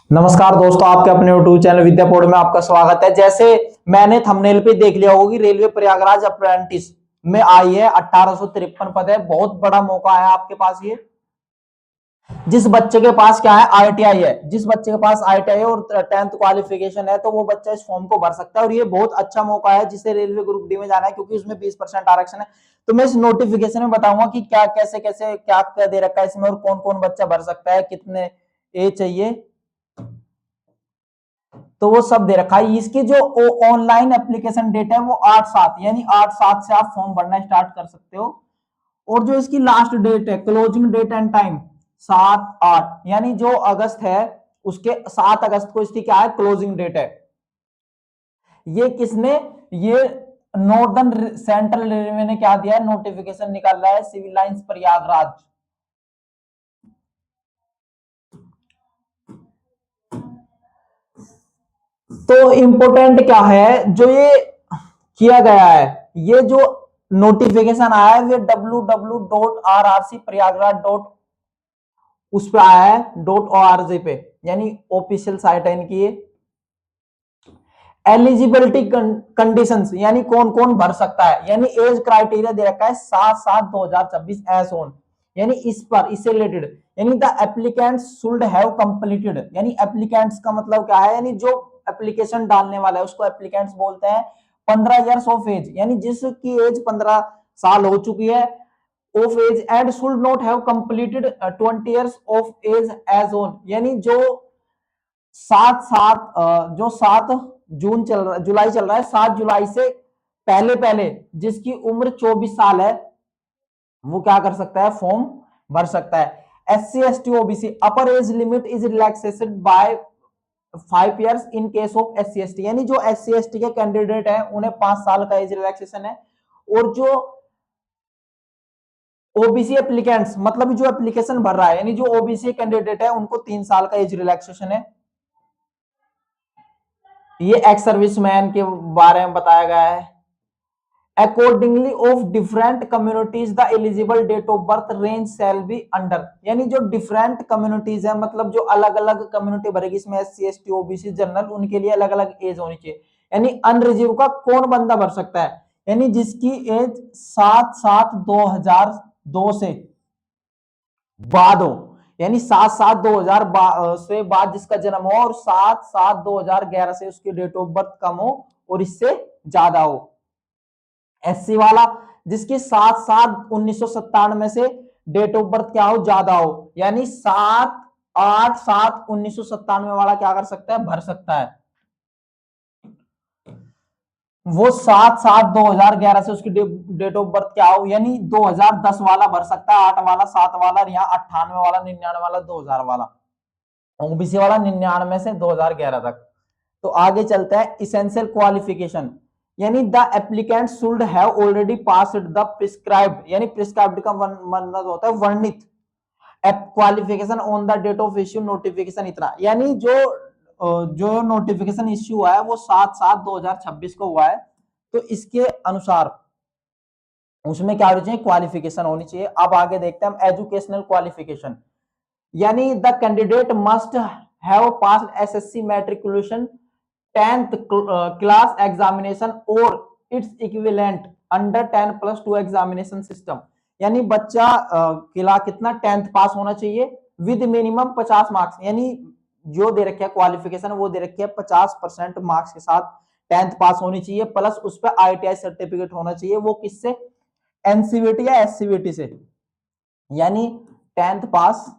नमस्कार दोस्तों, आपके अपने YouTube चैनल विद्यापोड में आपका स्वागत है। जैसे मैंने थंबनेल पे देख लिया होगी, रेलवे प्रयागराज अप्रेंटिस में आई है 1853 पद है। बहुत बड़ा मौका है आपके पास। ये जिस बच्चे के पास क्या है, आईटीआई है, जिस बच्चे के पास आईटीआई है और 10th क्वालिफिकेशन है, तो वो बच्चा इस फॉर्म को भर सकता है। और ये बहुत अच्छा मौका है जिसे रेलवे ग्रुप डी में जाना है, क्योंकि उसमें 20% आरक्षण है। तो मैं इस नोटिफिकेशन में बताऊंगा कि क्या कैसे कैसे क्या क्या दे रखा है इसमें, और कौन कौन बच्चा भर सकता है, कितने एज चाहिए, तो वो सब दे रखा है। इसकी जो ऑनलाइन एप्लीकेशन डेट है वो 8/7, यानी 8/7 से आप फॉर्म भरना स्टार्ट कर सकते हो। और जो इसकी लास्ट डेट है, क्लोजिंग डेट एंड टाइम 7/8, यानी जो अगस्त है उसके 7 अगस्त को इसकी क्या है, क्लोजिंग डेट है। ये किसने, ये नॉर्दर्न सेंट्रल रेलवे ने क्या दिया है, नोटिफिकेशन निकाल रहा है सिविल लाइंस प्रयागराज। तो इंपोर्टेंट क्या है जो ये किया गया है, ये जो नोटिफिकेशन आया है, ये www.rrc प्रयागराज डॉट उस पे आया है .org पे, यानी ऑफिशियल साइट है इनकी। ये एलिजिबिलिटी कंडीशंस, यानी कौन कौन भर सकता है, यानी एज क्राइटेरिया दे रखा है 7/7/2026 एज ऑन, यानी इस पर, इससे रिलेटेड, यानी the applicants should have completed, यानी एप्लीकेंट्स का मतलब क्या है, यानी जो एप्लीकेशन डालने वाला है उसको एप्लीकेंट्स बोलते हैं। 15 ईयर्स ऑफ एज, यानी जिसकी एज 15 साल हो चुकी है of age, and should not have completed 20 years of age as on, यानी जो 7/7 जो 7 जून चल रहा, जुलाई चल रहा है, 7 जुलाई से पहले पहले जिसकी उम्र 24 साल है, वो क्या कर सकता है, फॉर्म भर सकता है। SC ST OBC upper age limit is relaxation by 5 years in case of SC ST, यानी जो SC ST के कैंडिडेट है उन्हें 5 साल का एज रिलैक्सेशन है। और जो ओबीसी एप्लीकेंट्स, मतलब जो एप्लीकेशन भर रहा है, यानी जो ओबीसी कैंडिडेट है, उनको 3 साल का एज रिलैक्सेशन है। ये एक्स सर्विसमैन के बारे में बताया गया है। Accordingly of different communities the eligible date of birth range shall be under, यानी जो डिफरेंट कम्युनिटीज है, मतलब जो अलग अलग कम्युनिटी भरेगी इसमें, SC ST OBC जनरल, उनके लिए अलग अलग एज होनी चाहिए। यानी अनरिजर्व का कौन बंदा भर सकता है, यानी जिसकी एज 7/7/2002 से बाद हो, यानी 7/7/2000 से बाद जिसका जन्म हो, और 7/7/2011 से उसकी डेट ऑफ बर्थ कम हो और इससे ज्यादा हो। SC वाला जिसकी 7/7/1997 से डेट ऑफ बर्थ क्या हो, ज्यादा हो, यानी 7/8/7/1997 वाला क्या कर सकता है, भर सकता है। वो 7/7/2011 से उसकी डेट ऑफ बर्थ क्या हो, यानी 2010 वाला भर सकता है, 8 वाला, 7 वाला, यहाँ 98 वाला, 99 वाला, 2000 वाला। ओबीसी वाला 99 से 2011 तक। तो आगे चलते हैं, इसेंशियल क्वालिफिकेशन, यानी the applicant should have already passed the prescribed, यानी प्रिस्क्राइब्ड का मतलब होता है वर्णित qualification on the date of issue notification, इतना, यानी जो नोटिफिकेशन इश्यू हुआ है वो 7/7/2026 को हुआ है। तो इसके अनुसार उसमें क्या होनी चाहिए, क्वालिफिकेशन होनी चाहिए। अब आगे देखते हैं हम एजुकेशनल क्वालिफिकेशन, यानी the candidate must have passed SSC matriculation 10th class examination और its equivalent under 10+2 examination system, यानी बच्चा किला कितना 10th पास होना चाहिए विद मिनिमम 50 मार्क्स, यानी जो दे रखे क्वालिफिकेशन वो दे रखी है 50% मार्क्स के साथ 10th पास होनी चाहिए, प्लस उस पर ITI सर्टिफिकेट होना चाहिए। वो किससे, NCVT या SCVT से, यानी 10th पास,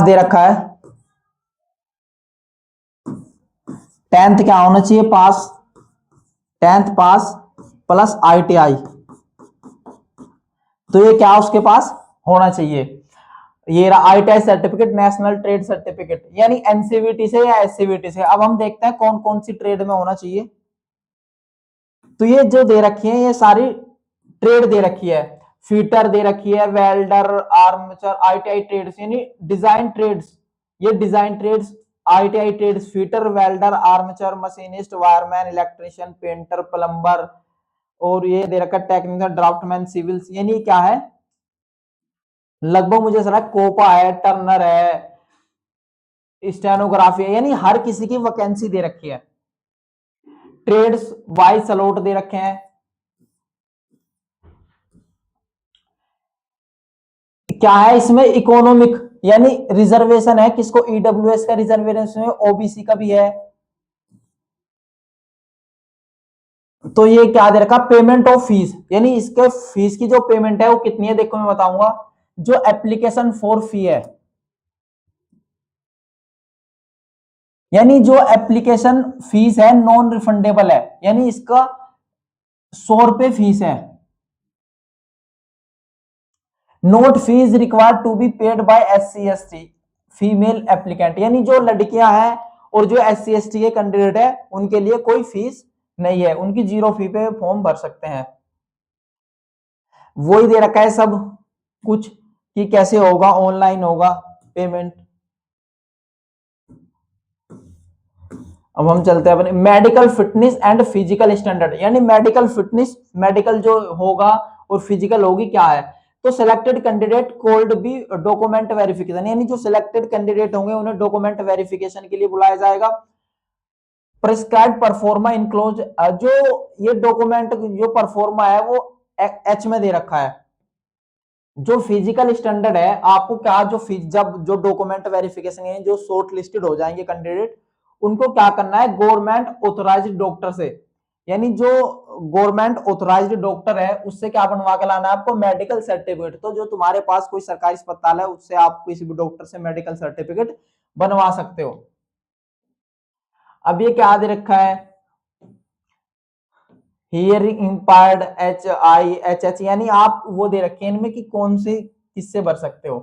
दे रखा है, 10th क्या होना चाहिए, पास, 10th पास प्लस ITI, तो ये क्या उसके पास होना चाहिए। ये रहा ITI certificate, national trade certificate, यानी NCVT से या SCVT से। अब हम देखते हैं कौन कौन सी ट्रेड में होना चाहिए। तो ये जो दे रखी है, ये सारी ट्रेड दे रखी है, फीटर दे रखी है, वेल्डर, आर्मचर, ITI ट्रेड्स, यानी डिजाइन ट्रेड्स, ये design trades ITI trades fitter, welder, armature machinist, wireman, electrician, painter, plumber, और ये दे रखा टेक्निकल ड्राफ्टमैन, सिविल्स, यानी क्या है लगभग मुझे सर कोपा है, टर्नर है, स्टेनोग्राफी है, यानी हर किसी की वैकेंसी दे रखी है। ट्रेड्स वाइज सलोट दे रखे हैं। क्या है इसमें इकोनॉमिक, यानी रिजर्वेशन है, किसको ईडब्ल्यूएस का रिजर्वेशन है, ओबीसी का भी है। तो ये क्या दे रखा, पेमेंट ऑफ फीस, यानी इसके फीस की जो पेमेंट है वो कितनी है देखो मैं बताऊंगा। जो एप्लीकेशन फॉर फी है, यानी जो एप्लीकेशन फीस है नॉन रिफंडेबल है, यानी इसका 100 रुपए फीस है। Note fees required to be paid by SC/ST female applicant, यानी जो लड़कियां हैं और जो SC/ST के कैंडिडेट है उनके लिए कोई फीस नहीं है, उनकी 0 फी पे फॉर्म भर सकते हैं। वही दे रखा है सब कुछ कि कैसे होगा, ऑनलाइन होगा पेमेंट। अब हम चलते हैं अपने medical fitness and physical standard, यानी मेडिकल फिटनेस, मेडिकल जो होगा और फिजिकल होगी क्या है। तो selected candidate could be document verification, यानी जो सिलेक्टेड कैंडिडेट होंगे उन्हें डॉक्यूमेंट वेरिफिकेशन के लिए बुलाया जाएगा। प्रिस्क्राइब परफॉर्मा इनक्लोज, जो ये डॉक्यूमेंट जो परफॉर्मा है वो H में दे रखा है। जो फिजिकल स्टैंडर्ड है आपको क्या, जो जब जो डॉक्यूमेंट वेरिफिकेशन है, जो शॉर्ट लिस्टेड हो जाएंगे कैंडिडेट, उनको क्या करना है, गवर्नमेंट ऑथोराइज्ड डॉक्टर से, यानी जो गवर्नमेंट ऑथोराइज्ड डॉक्टर है उससे क्या बनवा के लाना है आपको, मेडिकल सर्टिफिकेट। तो जो तुम्हारे पास कोई सरकारी अस्पताल है उससे आप किसी भी डॉक्टर से मेडिकल सर्टिफिकेट बनवा सकते हो। अब ये क्या दे रखा है, हियरिंग इंपायर्ड HIHH, यानी आप वो दे रखे हैं इनमें कि कौन से किससे भर सकते हो।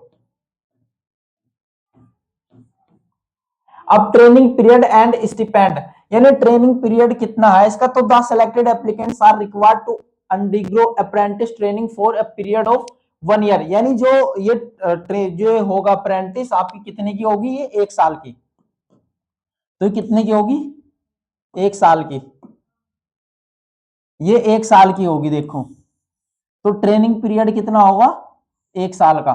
अब ट्रेनिंग पीरियड एंड स्टिपेंड, यानी ट्रेनिंग पीरियड कितना है इसका, तो the selected applicants are required to undergo apprentice training for a period of 1 year, यानी जो ये जो होगा अप्रेंटिस आपकी कितने की होगी, ये 1 साल की। तो कितने की होगी, 1 साल की, ये 1 साल की होगी देखो। तो ट्रेनिंग पीरियड कितना होगा, 1 साल का।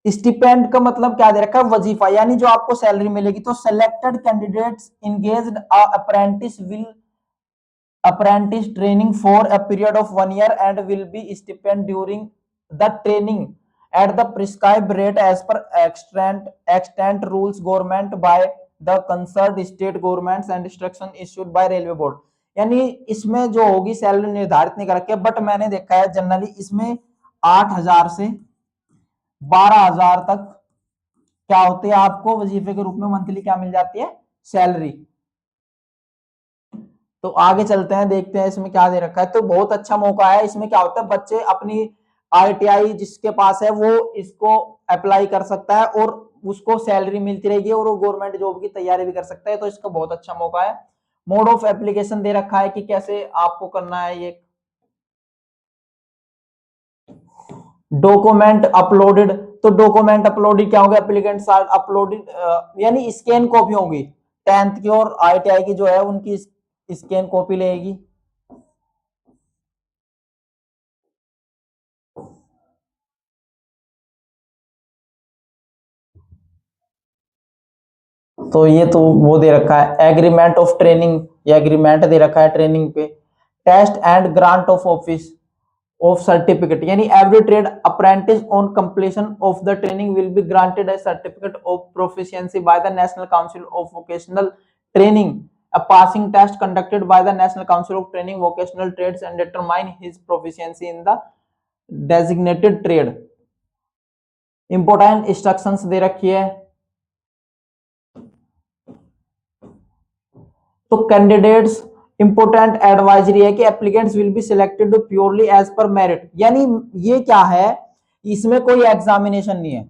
स्टिपेंड का मतलब क्या दे रखा है, वजीफा, यानी जो आपको सैलरी मिलेगी। तो selected candidates engaged apprentice will apprentice training for a period of 1 year and will be stipend during the training at the prescribed rate as per extant rules government by the concerned state governments and instruction issued by railway board, यानी इसमें जो होगी salary निर्धारित नहीं कर रखी है, but मैंने देखा है जनरली इसमें 8,000 से 12,000 तक क्या होते हैं आपको वजीफे के रूप में मंथली क्या मिल जाती है, सैलरी। तो आगे चलते हैं, देखते हैं इसमें क्या दे रखा है। तो बहुत अच्छा मौका है, इसमें क्या होता है बच्चे अपनी ITI जिसके पास है वो इसको अप्लाई कर सकता है और उसको सैलरी मिलती रहेगी और वो गवर्नमेंट जॉब की तैयारी भी कर सकता है। तो इसका बहुत अच्छा मौका है। मोड ऑफ एप्लीकेशन दे रखा है कि कैसे आपको करना है ये। डॉक्यूमेंट अपलोडेड, तो डॉक्यूमेंट अपलोडेड क्या होगा, एप्लीकेंट्स आर अपलोडेड, यानी स्कैन कॉपी होगी 10th की और ITI की जो है उनकी स्कैन कॉपी लेगी। तो ये तो वो दे रखा है एग्रीमेंट ऑफ ट्रेनिंग, ये एग्रीमेंट दे रखा है ट्रेनिंग पे। Test and grant of office of certificate, यानी every trade apprentice on completion of the training will be granted a certificate of proficiency by the national council of vocational training, a passing test conducted by the National Council of Training Vocational Trades and determine his proficiency in the designated trade। Important instructions दे रखी है। तो candidates important advisory है कि applicants will be selected purely as per merit, यानी ये क्या है, इसमें कोई एग्जामिनेशन नहीं है,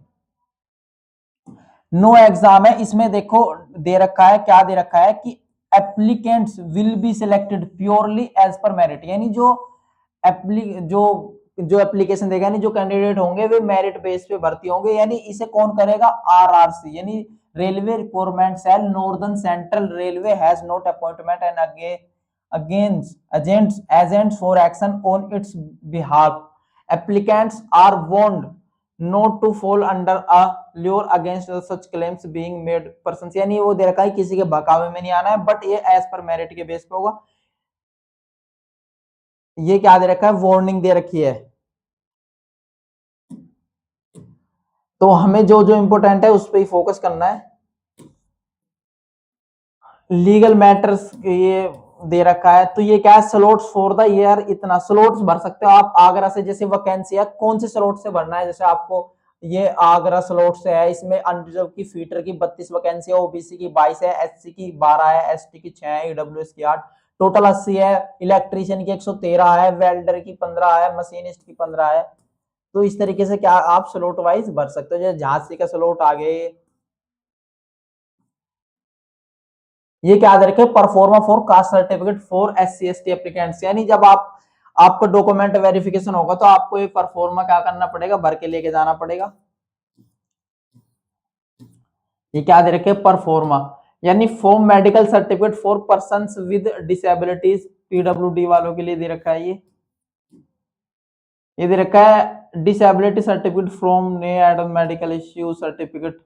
नो एग्जाम है इसमें। देखो दे रखा है, क्या दे रखा है कि applicants will be selected purely as per merit, यानी जो जो एप्लीकेशन देगा, यानी जो कैंडिडेट होंगे वे मेरिट बेस पे भर्ती होंगे, यानी इसे कौन करेगा, आरआरसी यानी railway recruitment cell northern central railway has not appointment and against agents for action on its behalf, applicants are warned not to fall under a lure against such claims being made persons, यानी वो दे रखा है किसी के बहकावे में नहीं आना है, बट ये एज पर मेरिट के बेस पे होगा। ये क्या दे रखा है, वार्निंग दे रखी है। तो हमें जो जो इंपॉर्टेंट है उस पर ही फोकस करना है। लीगल मैटर्स ये दे रखा है, तो ये क्या है, स्लॉट्स फॉर द ईयर, इतना स्लॉट्स भर सकते हो आप आगरा से, जैसे वैकेंसी है कौन से स्लॉट से भरना है, जैसे आपको ये आगरा स्लॉट से है, इसमें अनरिजर्व की फीटर की 32 वैकेंसी है, ओबीसी की 22 है, एससी की 12 है, एसटी की 6 है, ईडब्ल्यूएस की 8, टोटल 80 है, इलेक्ट्रीशियन की 113 है, वेल्डर की 15 है, मशीनिस्ट की 15 है। तो इस तरीके से क्या आप स्लॉट वाइज भर सकते हो, जैसे झांसी का स्लॉट आ गए। ये क्या दे रखे, pro forma for caste certificate for SC ST applicants, यानी जब आपका डॉक्यूमेंट वेरिफिकेशन होगा तो आपको ये परफॉर्मा क्या करना पड़ेगा, भर के लेके जाना पड़ेगा। ये क्या दे रखे, परफॉर्मा यानी form medical certificate for persons with disabilities, PWD वालों के लिए दे रखा है। ये दे रखा है डिसेबिलिटी सर्टिफिकेट फ्रॉम ने एडम मेडिकल इश्यू सर्टिफिकेट।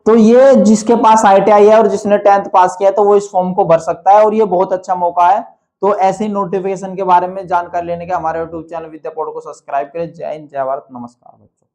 तो ये जिसके पास आईटीआई है और जिसने 10th पास किया है तो वो इस फॉर्म को भर सकता है, और ये बहुत अच्छा मौका है। तो ऐसे नोटिफिकेशन के बारे में जानकारी लेने के हमारे यूट्यूब चैनल विद्यापोर्ट को सब्सक्राइब करें। जय हिंद, जय भारत, नमस्कार बच्चों।